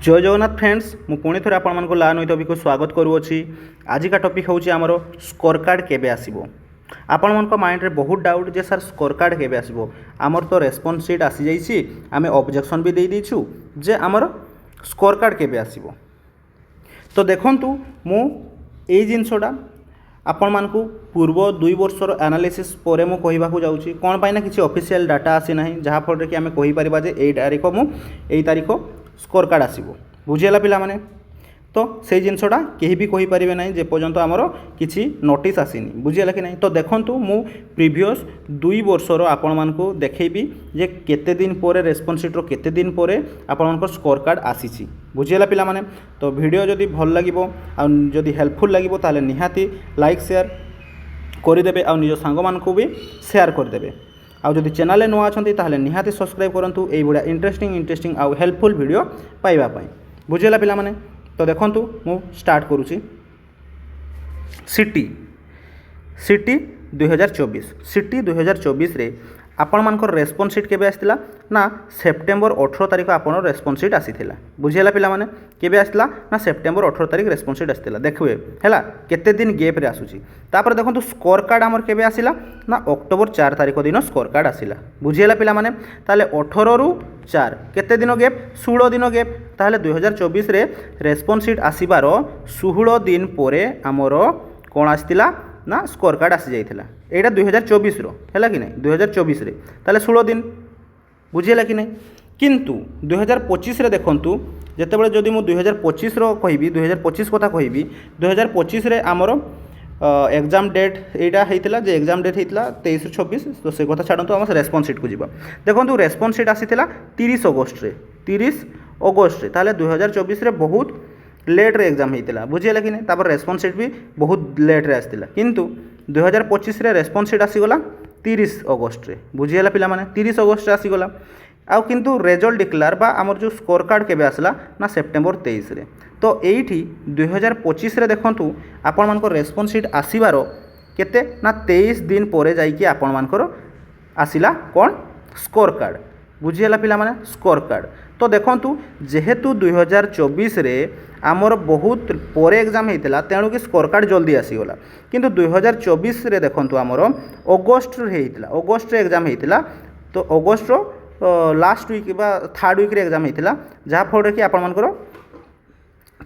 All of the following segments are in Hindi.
जय जगन्नाथ फ्रेंड्स मु पुणी थे आपण मानक ला नई टॉपिक को स्वागत करुँची। आज का टॉपिक हूँ आमर स्कोर कार्ड केबे आसीबो। आपण मानक माइंड रे बहुत डाउट जे सर स्कोर कार्ड केबे आसीबो। आमर तो रेस्पॉन्स शीट आसी जाइछि, आमे ऑब्जेक्शन भी दे देछु जे आमर स्कोर कार्ड केबे आसीबो। तो देखंतु मु एई जिंसोडा आपण मानकु पूर्व 2 वर्षर एनालिसिस परे मु कहिबाकू जाउछि। कोन पाइना किछि ऑफिशियल डाटा आसी नाही जहा फल कि आमे कहि परिबा जे एई तारिख मु एई तारिख स्कोर कार्ड आसीबो। बुझिला पिला माने तो से जिनसटा केही भी कहि परिबे नाही जे पर्यंत हमर किछि नोटिस आसीनी। बुझिला कि नाही। तो देखंतु मु प्रीवियस 2 वर्षर आपण मानकु देखैबी जे केते दिन परे रेस्पॉन्स शीट रो केते दिन परे आपण मानकर स्कोर कार्ड आसीछि। बुझिला पिला माने तो वीडियो जदि भल लागिबो आ जदि हेल्पफुल लागिबो ताले निहाती लाइक शेयर करिदेबे आ निज सांग मानकु भी शेयर करिदेबे। आउ जदि चैनल नुआ अछंती ताहले निहाती सब्सक्राइब करंतु एई बडा इंटरेस्टिंग आउ हेल्पफुल वीडियो पाइबा पई। बुझिला पिला माने तो देखंतु मु स्टार्ट करूची। सिटी 2024 सिटी 2024 रे आपण मानकर रेस्पॉन्स शीट केबे आस्तिला ना सेप्टेम्बर 18 तारिख आपण रेस्पॉन्स शीट आसीथिला। बुझिला पिला माने केबे आस्तिला ना सेप्टेम्बर 18 तारिख रेस्पॉन्स शीट आस्तिला। देखुए हैला केते दिन गैप रे आसुची। तापर देखंतु स्कोर कार्ड हमर केबे आसिला ना अक्टोबर 4 तारिख दिन स्कोर कार्ड आसिला। बुझिला पिला माने ताले 18 रु 4 केते दिन गैप 16 दिन गैप। ताहले 2024 रे रेस्पॉन्स शीट आसीबार 16 दिन परे हमर कोन आस्तिला ना स्कोर कार्ड आसी जाइथिला। एटा 2024 रो हैला कि नहीं 2024 रे ताले 16 दिन। बुझिला कि नहीं। किंतु 2025 रे देखंतु जेतेबेले जदि मु 2025 रो कहिबी 2025 कथा कहिबी 2025 रे हमर एग्जाम डेट एटा हेतिला जे एग्जाम डेट हेतिला 23-26 तो से कथा छाडंतु हम रेस्पॉन्स शीट को जिबा। देखंतु रेस्पॉन्स शीट आसीथिला 30 अगस्त रे ताले 2024 रे बहुत लेट रे एग्जाम हेतिला। बुझिला कि नहीं। तापर रेस्पॉन्स शीट भी बहुत लेट रे आस्तिला। किंतु 2025 रे रेस्पॉन्स शीट आसीगला 30 अगस्त रे। बुझिला पिला माने 30 अगस्त रे आसीगला। आउ किंतु रिजल्ट डिक्लेयर बा हमर जो स्कोर कार्ड केबे आसला ना सेप्टेम्बर 23 रे। तो एठी 2025 रे देखंतु आपण मानकर रेस्पॉन्स शीट आसीबार केते ना 23 दिन परे जाई कि आपण मानकर आसिला कोन स्कोर कार्ड। बुझिला पिला माने स्कोर कार्ड। तो देखंतु जेहेतु 2024 रे आमर बहुत परे एग्जाम हेतिला तेणु कि स्कोर कार्ड जल्दी आसीगला। किंतु 2024 रे देखंतु आमर अगस्त रे हेतिला। अगस्त रे एग्जाम हेतिला। तो अगस्त रो लास्ट वीक बा थर्ड वीक रे एग्जाम हेतिला जहा फल कि आपण मानकर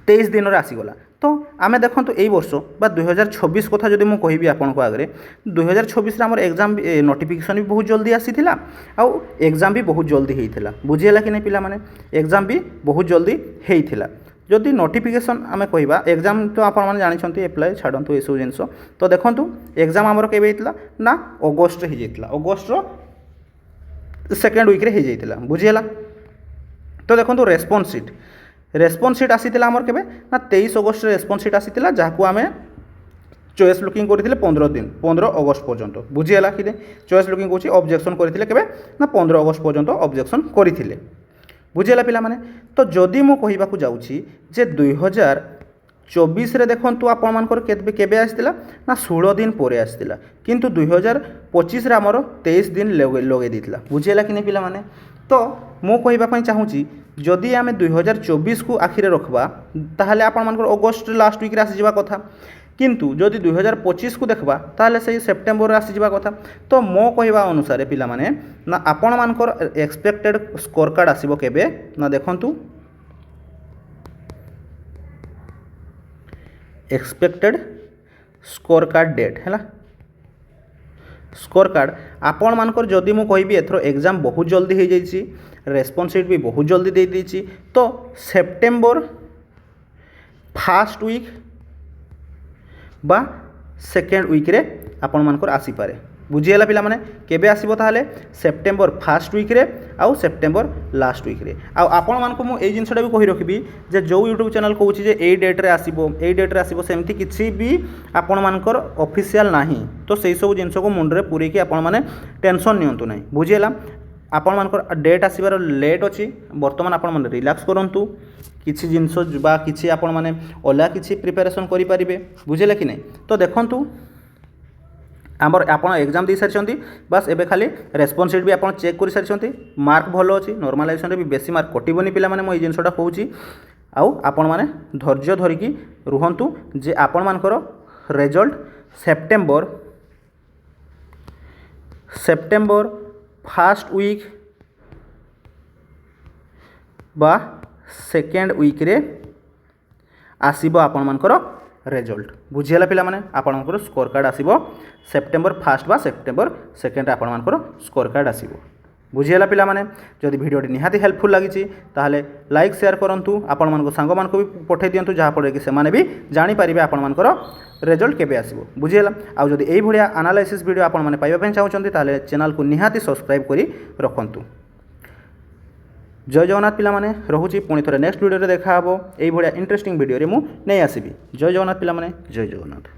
23 दिन रे आसीगला। तो आमे देखंतु एई वर्ष बा 2026 कथा जदि मु कहिबी आपण को आगरे 2026 रे हमर एग्जाम नोटिफिकेशन भी बहुत जल्दी आसीथिला आउ एग्जाम भी बहुत जल्दी हेइथिला। बुझिला कि नै पिला माने एग्जाम भी बहुत जल्दी हेइथिला। जदि नोटिफिकेशन आमे कहिबा एग्जाम तो आपण माने जानि छंती अप्लाई छाडंतु ए सब जिंस। तो देखंतु एग्जाम हमर केबे हेइथिला ना अगस्त रे हेइथिला। अगस्त रो सेकेंड वीक रे हे जाइथिला। बुझिला। तो देखंतु रेस्पॉन्स शीट आसीथिला हमर केबे ना 23 अगस्त रे रेस्पॉन्स शीट आसीथिला जाहाकू आमे चॉइस लुकिंग करथिले 15 दिन 15 अगस्त पर्यंत। बुझिला कि चॉइस लुकिंग कोछि ऑब्जेक्शन करथिले केबे ना 15 अगस्त पर्यंत ऑब्जेक्शन करथिले। बुझिला पिला माने तो जदि मु कहिबाकू जाउछि जे 2024 रे देखंतु आपण मानकर केबे आस्तिला ना 16 दिन परे आस्तिला। किंतु 2025 रे हमर 23 दिन लगे दिथिला। बुझिला कि नै पिला माने। तो मु कहिबा पई चाहूछि जदि आमे 2024 को आखिरे रखबा ताहले आपण मानकर अगस्त लास्ट वीक रे आसी जिबा कथा। किंतु जदि 2025 को देखबा ताहले सही सेप्टेम्बर रे आसी जिबा कथा। तो मो कहिबा अनुसार पिला माने ना आपण मानकर एक्सपेक्टेड स्कोर कार्ड आसीबो केबे ना देखंतु एक्सपेक्टेड स्कोर कार्ड डेट हैला। स्कोर कार्ड आपण मानकर जदि मु कहिबी एथरो एग्जाम बहुत जल्दी हो जाइछि रेस्पॉन्स शीट भी बहुत जल्दी दे देछि तो सेप्टेम्बर फर्स्ट वीक बा सेकेंड वीक रे आपण मानकर आसी पारे। बुझिला पिला माने केबे आसीबो ताहले सेप्टेम्बर फर्स्ट वीक रे आउ सेप्टेम्बर लास्ट वीक रे। आउ आपण मानको मु एई जिंसटा भी कहि रखिबी जे जो यूट्यूब चैनल कहूछि जे एई डेट रे आसीबो सेमति किछि भी आपण मानकर ऑफिशियल नाही। तो सेई सब जिंस को मुंड रे पुरे कि आपण माने टेंशन नियंतु नाही। बुझिला आपण मानकर डेट आसीबार लेट अछि वर्तमान आपण माने रिलैक्स करंतु किछि जिंस बा किछि आपण माने ओला किछि प्रिपरेशन करि परिबे। बुझिला कि नै। तो देखंतु आमर आपन एग्जाम दे सारी बस एबे खाली रेस्पॉन्स शीट भी आप चेक कर सारी मार्क भल अच्छी नॉर्मलाइजेशन भी बेसी मार्क कटबनी पे मुझे जिनसा कौची आउ आपण मैंने धैर्य धरिकी रुहतु जे आपण मानकर रिजल्ट सेप्टेम्बर फर्स्ट वीक बा सेकेंड वीक रे आसीबो आपण मानकर रिजल्ट बुझीगला पिला माने आपण मानकर स्कोर कार्ड आसीबो सेप्टेम्बर फर्स्ट बा सेप्टेम्बर सेकेंड आपण मानकर स्कोर कार्ड आसीबो बुझीगला पिला माने जदि वीडियोटी निहाती हेल्पफुल लगी ताहले लाइक शेयर करंतु आपण मानको सांग मानको भी पठे दियंतु जहाँ फल कि सेमाने भी जानि पारिबे आपण मानकर रिजल्ट केबे आसीबो बुझीगला आउ जदि एई भडिया एनालाइसिस वीडियो आपण माने पाइबा पय चाहउछन्ती ताहले चैनल को निहाती सब्सक्राइब करी रखंतु। जय जगन्नाथ पिला माने रहुची पुणी थोड़े नेक्स्ट वीडियो रे देखा हबो एई भडिया इंटरेस्टिंग वीडियो रे मु नै आसीबी। जय जगन्नाथ पिला माने जय जगन्नाथ।